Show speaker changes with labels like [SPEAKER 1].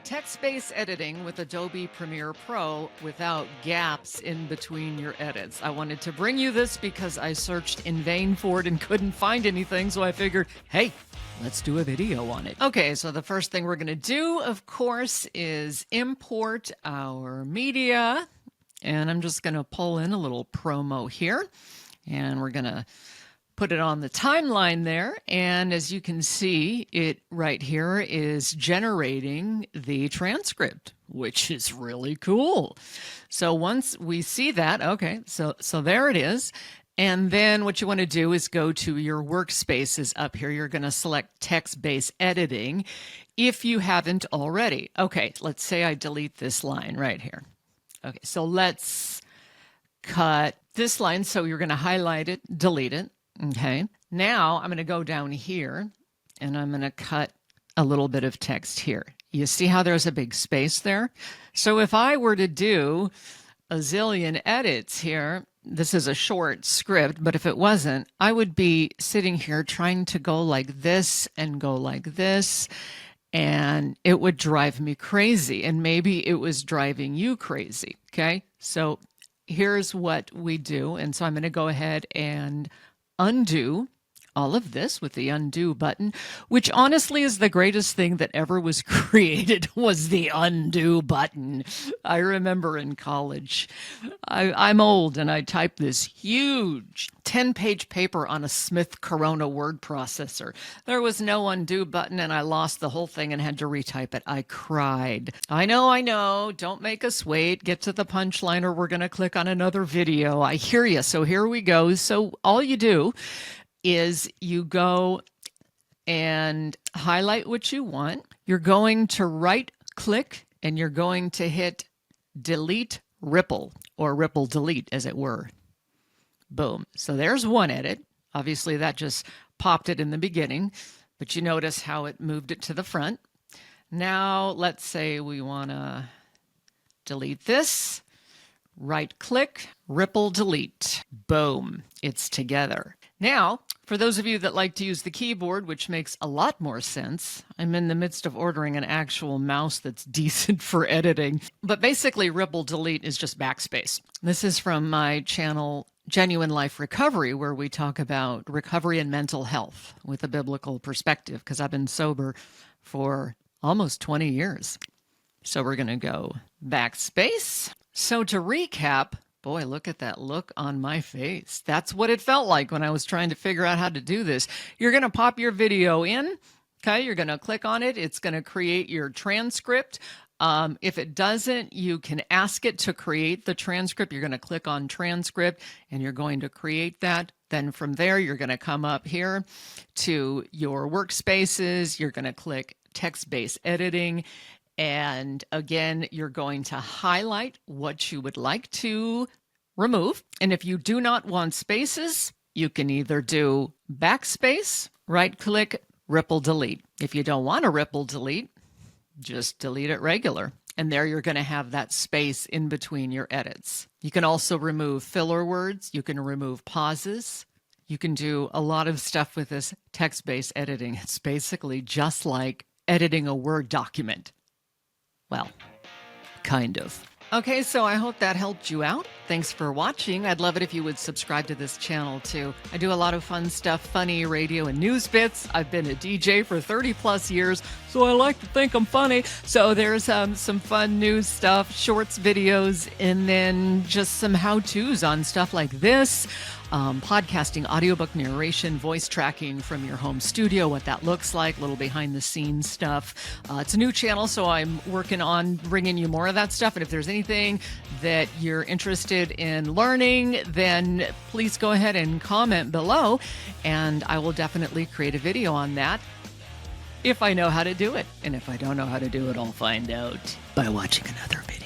[SPEAKER 1] Text-based editing with Adobe Premiere Pro without gaps in between your edits. I wanted to bring you this because I searched in vain for it and couldn't find anything, so I figured, hey, let's do a video on it. Okay, so the first thing we're going to do, of course, is import our media. And I'm just going to pull in a little promo here, and we're going to put it on the timeline there. And as you can see, it right here is generating the transcript, which is really cool. So once we see that, okay, so there it is. And then what you want to do is go to your workspaces up here. You're going to select text-based editing if you haven't already. Okay, let's say I delete this line right here. Okay, so let's cut this line. So you're going to highlight it, delete it. Okay, now I'm going to go down here and I'm going to cut a little bit of text here. You see how there's a big space there? So if I were to do a zillion edits here, this is a short script, but if it wasn't, I would be sitting here trying to go like this and go like this, and it would drive me crazy. And maybe it was driving you crazy. Okay, so here's what we do. And so I'm going to go ahead and undo all of this with the undo button, which honestly is the greatest thing that ever was created, was the undo button. I remember in college, I'm old, and I typed this huge 10-page paper on a Smith Corona word processor. There was no undo button, and I lost the whole thing and had to retype it. I cried. I know. Don't make us wait. Get to the punchline or we're going to click on another video. I hear you. So here we go. So all you do is you go and highlight what you want. You're going to right click and you're going to hit delete ripple, or ripple delete as it were. Boom. So there's one edit. Obviously that just popped it in the beginning, but you notice how it moved it to the front. Now let's say we want to delete this. Right click, ripple delete. Boom. It's together. Now, for those of you that like to use the keyboard, which makes a lot more sense, I'm in the midst of ordering an actual mouse that's decent for editing. But basically, ripple delete is just backspace. This is from my channel, Genuine Life Recovery, where we talk about recovery and mental health with a biblical perspective, because I've been sober for almost 20 years. So we're going to go backspace. So to recap, boy, look at that look on my face. That's what it felt like when I was trying to figure out how to do this. You're going to pop your video in. Okay, you're going to click on it. It's going to create your transcript. If it doesn't, you can ask it to create the transcript. You're going to click on transcript and you're going to create that. Then from there, you're going to come up here to your workspaces. You're going to click text-based editing. And again, you're going to highlight what you would like to remove. And if you do not want spaces, you can either do backspace, right click, ripple delete. If you don't want to ripple delete, just delete it regular. And there you're going to have that space in between your edits. You can also remove filler words. You can remove pauses. You can do a lot of stuff with this text-based editing. It's basically just like editing a Word document. Well, kind of. Okay, so I hope that helped you out. Thanks for watching. I'd love it if you would subscribe to this channel too. I do a lot of fun stuff, funny radio and news bits. I've been a DJ for 30 plus years, so I like to think I'm funny. So there's some fun news stuff, shorts videos, and then just some how-tos on stuff like this. Podcasting, audiobook narration, voice tracking from your home studio, what that looks like, little behind the scenes stuff. It's a new channel, so I'm working on bringing you more of that stuff. And if there's anything that you're interested in learning, then please go ahead and comment below, and I will definitely create a video on that if I know how to do it. And if I don't know how to do it, I'll find out by watching another video.